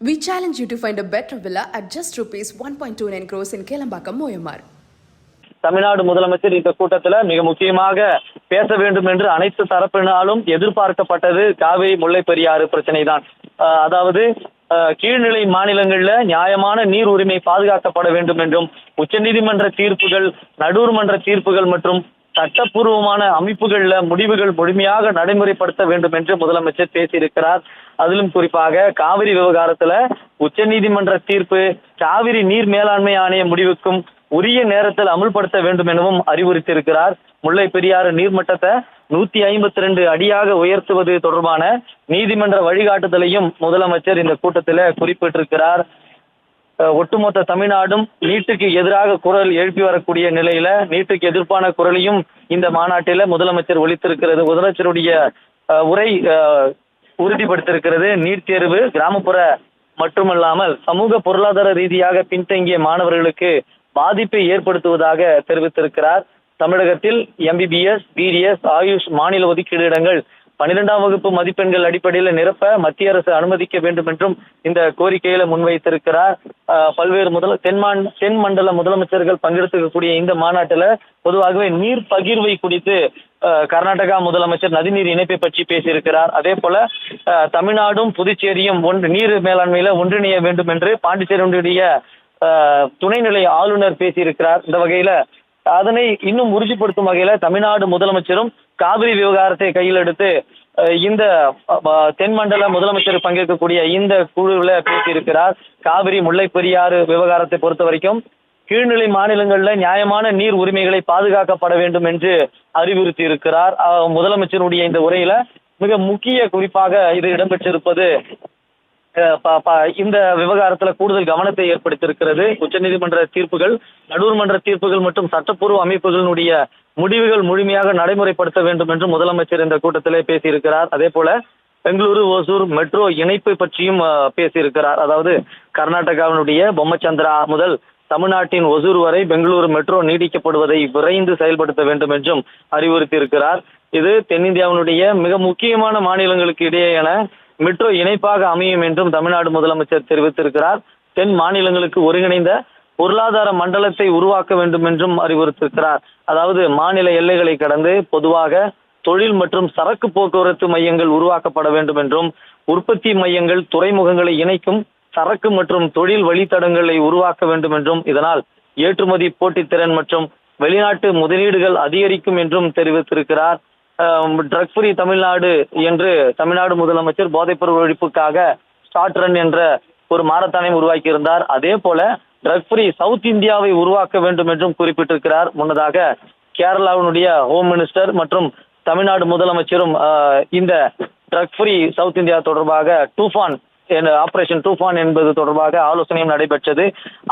We challenge you to find a better villa at just rupees 1.29 crores in Kelambakam, Moyamar. Tamil Nadu முதலமைச்சர் இந்த கூட்டத்தில் மிக முக்கியமாக பேச வேண்டும் என்று அனைத்து தரப்பினாலும் எதிர்பார்க்கப்பட்டது காவிரி முல்லை பெரியாறு பிரச்சனை தான். அதாவது கீழ்நிலை மாநிலங்களில் நியாயமான நீர் உரிமை பாதுகாக்கப்பட வேண்டும் என்றும் உச்சநீதிமன்ற தீர்ப்புகள், நடுவர்மன்ற தீர்ப்புகள் மற்றும் சட்டப்பூர்வமான அமைப்புகள்ல முடிவுகள் முழுமையாக நடைமுறைப்படுத்த வேண்டும் என்று முதலமைச்சர் பேசியிருக்கிறார். அதிலும் குறிப்பாக காவிரி விவகாரத்துல உச்சநீதிமன்ற தீர்ப்பு காவிரி நீர் மேலாண்மை ஆணைய முடிவுக்கும் உரிய நேரத்தில் அமுல்படுத்த வேண்டும் எனவும் அறிவுறுத்தியிருக்கிறார். முல்லை பெரியாறு நீர்மட்டத்தை 152 அடியாக உயர்த்துவது தொடர்பான நீதிமன்ற வழிகாட்டுதலையும் முதலமைச்சர் இந்த கூட்டத்தில் குறிப்பிட்டிருக்கிறார். ஒட்டுமொத்த தமிழ்நாடும் நீட்டுக்கு எதிராக குரல் எழுப்பி வரக்கூடிய நிலையில நீட்டுக்கு எதிர்ப்பான குரலையும் இந்த மாநாட்டில முதலமைச்சர் ஒலித்திருக்கிறது. முதலமைச்சருடைய உரை உறுதிப்படுத்திருக்கிறது. நீட் தேர்வு கிராமப்புற மட்டுமல்லாமல் சமூக பொருளாதார ரீதியாக பின்தங்கிய மாணவர்களுக்கு பாதிப்பை ஏற்படுத்துவதாக தெரிவித்திருக்கிறார். தமிழகத்தில் எம்பிபிஎஸ், பிடிஎஸ், ஆயுஷ் மாநில ஒதுக்கீடு இடங்கள் 12ஆம் வகுப்பு மதிப்பெண்கள் அடிப்படையில் நிரப்ப மத்திய அரசு அனுமதிக்க வேண்டும் என்றும் இந்த கோரிக்கையில முன்வைத்திருக்கிறார். பல்வேறு தென் மண்டல முதலமைச்சர்கள் பங்கெடுத்துக்கக்கூடிய இந்த மாநாட்டில் பொதுவாகவே நீர் பகிர்வை குறித்து கர்நாடகா முதலமைச்சர் நதிநீர் இணைப்பை பற்றி பேசியிருக்கிறார். அதே போல தமிழ்நாடும் புதுச்சேரியும் நீர் மேலாண்மையில ஒன்றிணைய வேண்டும் என்று பாண்டிச்சேரியுடைய துணைநிலை ஆளுநர் பேசியிருக்கிறார். இந்த வகையில அதனை இன்னும் உறுதிப்படுத்தும் வகையில தமிழ்நாடு முதலமைச்சரும் காவிரி விவகாரத்தை கையில் எடுத்து இந்த தென்மண்டல முதலமைச்சர் பங்கேற்கக்கூடிய இந்த குழுவில் பேசியிருக்கிறார். காவிரி முல்லை பெரியாறு விவகாரத்தை பொறுத்த வரைக்கும் கீழ்நிலை மாநிலங்களில் நியாயமான நீர் உரிமைகளை பாதுகாக்கப்பட வேண்டும் என்று அறிவுறுத்தி இருக்கிறார். முதலமைச்சருடைய இந்த உரையில மிக முக்கிய குறிப்பாக இது இடம்பெற்றிருப்பது இந்த விவகாரத்துல கூடுதல் கவனத்தை ஏற்படுத்தியிருக்கிறது. உச்சநீதிமன்ற தீர்ப்புகள், நடுவர்மன்ற தீர்ப்புகள் மற்றும் சட்டப்பூர்வ அமைப்புகளினுடைய முடிவுகள் முழுமையாக நடைமுறைப்படுத்த வேண்டும் என்று முதலமைச்சர் இந்த கூட்டத்திலே பேசியிருக்கிறார். அதே போல பெங்களூரு ஓசூர் மெட்ரோ இணைப்பு பற்றியும் பேசியிருக்கிறார். அதாவது கர்நாடகாவினுடைய பொம்மச்சந்திரா முதல் தமிழ்நாட்டின் ஒசூர் வரை பெங்களூரு மெட்ரோ நீடிக்கப்படுவதை விரைந்து செயல்படுத்த வேண்டும் என்றும் அறிவுறுத்தியிருக்கிறார். இது தென்னிந்தியாவினுடைய மிக முக்கியமான மாநிலங்களுக்கு இடையேயான மெட்ரோ இணைப்பாக அமையும் என்றும் தமிழ்நாடு முதலமைச்சர் தெரிவித்திருக்கிறார். தென் மாநிலங்களுக்கு ஒருங்கிணைந்த பொருளாதார மண்டலத்தை உருவாக்க வேண்டும் என்றும் அறிவுறுத்திருக்கிறார். அதாவது மாநில எல்லைகளை கடந்து பொதுவாக தொழில் மற்றும் சரக்கு போக்குவரத்து மையங்கள் உருவாக்கப்பட வேண்டும் என்றும் உற்பத்தி மையங்கள், துறைமுகங்களை இணைக்கும் சரக்கு மற்றும் தொழில் வழித்தடங்களை உருவாக்க வேண்டும் என்றும் இதனால் ஏற்றுமதி போட்டித்திறன் மற்றும் வெளிநாட்டு முதலீடுகள் அதிகரிக்கும் என்றும் தெரிவித்திருக்கிறார். ட்ரக் ஃப்ரீ தமிழ்நாடு என்று தமிழ்நாடு முதலமைச்சர் போதைப்பொருள் ஒழிப்புக்காக ஸ்டார்ட் ரன் என்ற ஒரு மாரத்தானை உருவாக்கி இருந்தார். அதே போல ட்ரக் ஃப்ரீ சவுத் இந்தியாவை உருவாக்க வேண்டும் என்றும் குறிப்பிட்டிருக்கிறார். முன்னதாக கேரளாவினுடைய ஹோம் மினிஸ்டர் மற்றும் தமிழ்நாடு முதலமைச்சரும் இந்த ட்ரக் ஃப்ரீ சவுத் இந்தியா தொடர்பாக ஆபரேஷன் டூஃபான் என்பது தொடர்பாக ஆலோசனையும் நடைபெற்றது.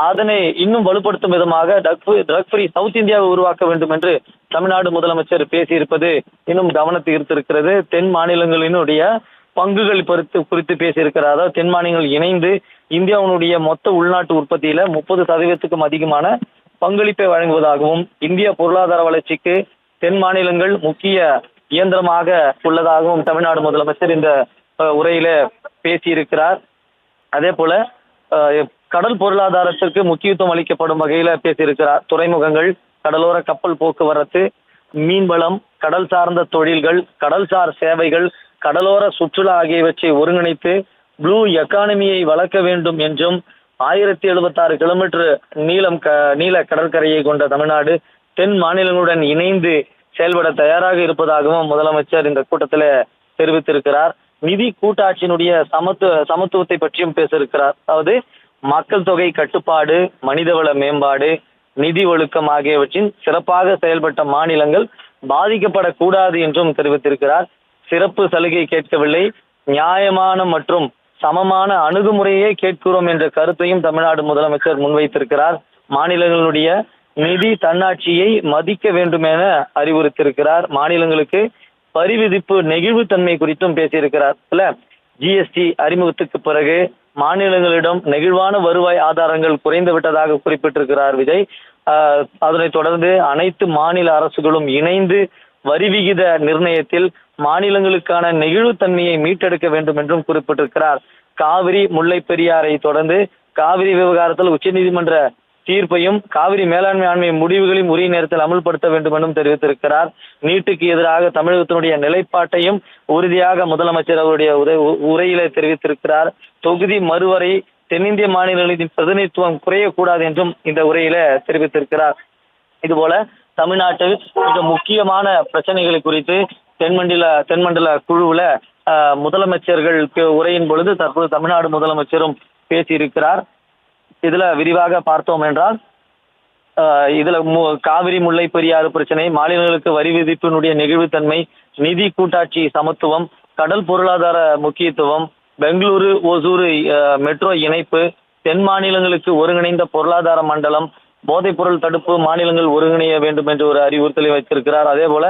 அதனை இன்னும் வலுப்படுத்தும் விதமாக ட்ரக் ஃப்ரீ சவுத் இந்தியாவை உருவாக்க வேண்டும் என்று தமிழ்நாடு முதலமைச்சர் பேசியிருப்பது இன்னும் கவனத்தை ஈர்த்திருக்கிறது. தென் மாநிலங்களினுடைய பங்குகள் குறித்து பேசியிருக்கிறார். அதாவது தென் மாநிலங்கள் இணைந்து இந்தியாவினுடைய மொத்த உள்நாட்டு உற்பத்தியில 30% அதிகமான பங்களிப்பை வழங்குவதாகவும் இந்திய பொருளாதார வளர்ச்சிக்கு தென் மாநிலங்கள் முக்கிய இயந்திரமாக உள்ளதாகவும் தமிழ்நாடு முதலமைச்சர் இந்த உரையில பேசியிருக்கிறார். அதே போல கடல் பொருளாதாரத்திற்கு முக்கியத்துவம் அளிக்கப்படும் வகையில பேசியிருக்கிறார். துறைமுகங்கள், கடலோர கப்பல் போக்குவரத்து, மீன்வளம், கடல் சார்ந்த தொழில்கள், கடல்சார் சேவைகள், கடலோர சுற்றுலா ஆகியவற்றை ஒருங்கிணைத்து ப்ளூ எக்கானமியை வளர்க்க வேண்டும் என்றும் 1076 கிலோமீட்டர் நீள கடற்கரையை கொண்ட தமிழ்நாடு தென் மாநிலங்களுடன் இணைந்து செயல்பட தயாராக இருப்பதாகவும் முதலமைச்சர் இந்த கூட்டத்தில் தெரிவித்திருக்கிறார். நிதி கூட்டாட்சியினுடைய சமத்துவத்தை பற்றியும் பேசியிருக்கிறார். அதாவது மக்கள் தொகை கட்டுப்பாடு, மனிதவள மேம்பாடு, நிதி ஒழுக்கம் ஆகியவற்றின் சிறப்பாக செயல்பட்ட மாநிலங்கள் பாதிக்கப்படக்கூடாது என்றும் தெரிவித்திருக்கிறார். சிறப்பு சலுகை கேட்கவில்லை, நியாயமான மற்றும் சமமான அணுகுமுறையே கேட்கிறோம் என்ற கருத்தையும் தமிழ்நாடு முதலமைச்சர் முன்வைத்திருக்கிறார். மாநிலங்களுடைய நிதி தன்னாட்சியை மதிக்க வேண்டும் என அறிவுறுத்தியிருக்கிறார். மாநிலங்களுக்கு வரி விதிப்பு நெகிழ்வுத்தன்மை குறித்தும் பேசியிருக்கிறார். ஜிஎஸ்டி அறிமுகத்துக்கு பிறகு மாநிலங்களிடம் நெகிழ்வான வருவாய் ஆதாரங்கள் குறைந்து விட்டதாக குறிப்பிட்டிருக்கிறார் விஜய். அதனைத் தொடர்ந்து அனைத்து மாநில அரசுகளும் இணைந்து வரி விகித நிர்ணயத்தில் மாநிலங்களுக்கான நெகிழ்வுத்தன்மையை மீட்டெடுக்க வேண்டும் என்றும் குறிப்பிட்டிருக்கிறார். காவிரி முல்லை பெரியாரை தொடர்ந்து காவிரி விவகாரத்தில் உச்சநீதிமன்ற தீர்ப்பையும் காவிரி மேலாண்மை ஆண்மை முடிவுகளையும் உரிய நேரத்தில் அமல்படுத்த வேண்டும் என்றும் தெரிவித்திருக்கிறார். நீட்டுக்கு எதிராக தமிழகத்தினுடைய நிலைப்பாட்டையும் உறுதியாக முதலமைச்சர் அவருடைய உரையிலே தெரிவித்திருக்கிறார். தொகுதி மறுவரை தென்னிந்திய மாநிலங்களின் பிரதிநிதித்துவம் குறையக்கூடாது என்றும் இந்த உரையில தெரிவித்திருக்கிறார். இதுபோல தமிழ்நாட்டில் மிக முக்கியமான பிரச்சனைகளை குறித்து தென்மண்டல குழுவுல முதலமைச்சர்களுக்கு உரையின் பொழுது தற்போது தமிழ்நாடு முதலமைச்சரும் பேசியிருக்கிறார். இதுல விரிவாக பார்த்தோம் என்றால் இதுல காவிரி முல்லை பெரியாறு பிரச்சனை, மாநிலங்களுக்கு வரி விதிப்பினுடைய நெகிழ்வுத்தன்மை, நிதி கூட்டாட்சி சமத்துவம், கடல் பொருளாதார முக்கியத்துவம், பெங்களூரு ஓசூர் மெட்ரோ இணைப்பு, தென் மாநிலங்களுக்கு ஒருங்கிணைந்த பொருளாதார மண்டலம், போதைப் பொருள் தடுப்பு மாநிலங்கள் ஒருங்கிணைய வேண்டும் என்று ஒரு அறிவுறுத்தலை வைத்திருக்கிறார். அதே போல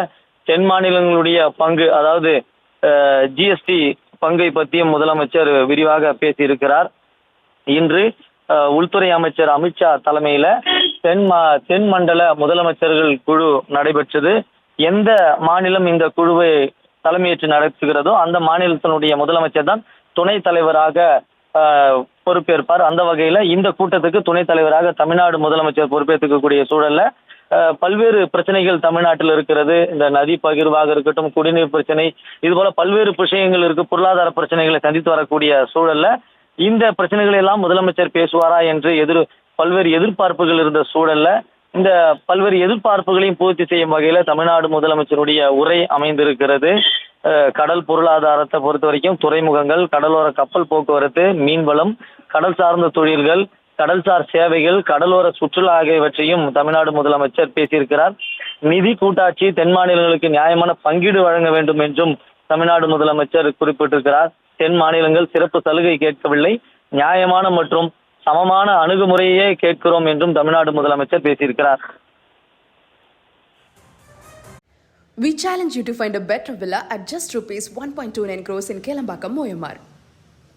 தென் மாநிலங்களுடைய பங்கு, அதாவது ஜிஎஸ்டி பங்கை பற்றியும் முதலமைச்சர் விரிவாக பேசியிருக்கிறார். இன்று உள்துறை அமைச்சர் அமித்ஷா தலைமையில தென் மண்டல முதலமைச்சர்கள் குழு நடைபெற்றது. எந்த மாநிலம் இந்த குழுவை தலைமையேற்று நடத்துகிறதோ அந்த மாநிலத்தினுடைய முதலமைச்சர் தான் துணைத் தலைவராக பொறுப்பேற்பார். அந்த வகையில இந்த கூட்டத்துக்கு துணைத் தலைவராக தமிழ்நாடு முதலமைச்சர் பொறுப்பேற்றுக்கக்கூடிய சூழல்ல பல்வேறு பிரச்சனைகள் தமிழ்நாட்டில் இருக்கிறது. இந்த நதி பகிர்வாக இருக்கட்டும், குடிநீர் பிரச்சனை, இது போல பல்வேறு விஷயங்கள் இருக்கு. பொருளாதார பிரச்சனைகளை சந்தித்து வரக்கூடிய சூழல்ல இந்த பிரச்சனைகளை எல்லாம் முதலமைச்சர் பேசுவாரா என்று பல்வேறு எதிர்பார்ப்புகள் இருந்த சூழல்ல இந்த பல்வேறு எதிர்பார்ப்புகளையும் பூர்த்தி செய்யும் வகையில தமிழ்நாடு முதலமைச்சருடைய உரை அமைந்திருக்கிறது. கடல் பொருளாதாரத்தை பொறுத்த வரைக்கும் துறைமுகங்கள், கடலோர கப்பல் போக்குவரத்து, மீன்வளம், கடல் சார்ந்த தொழில்கள், கடல்சார் சேவைகள், கடலோர சுற்றுலா ஆகியவற்றையும் தமிழ்நாடு முதலமைச்சர் பேசியிருக்கிறார். நிதி கூட்டாட்சி, தென் மாநிலங்களுக்கு நியாயமான பங்கீடு வழங்க வேண்டும் என்றும் தமிழ்நாடு முதலமைச்சர் குறிப்பிட்டிருக்கிறார். தென் மாநிலங்கள் சிறப்பு சலுகை கேட்கவில்லை, நியாயமான மற்றும் சமமான அணுகுமுறையே கேட்கிறோம் என்றும் தமிழ்நாடு முதலமைச்சர் பேசியிருக்கிறார். We challenge you to find a better villa at just rupees 1.29 crores in Kelambakam, OMR.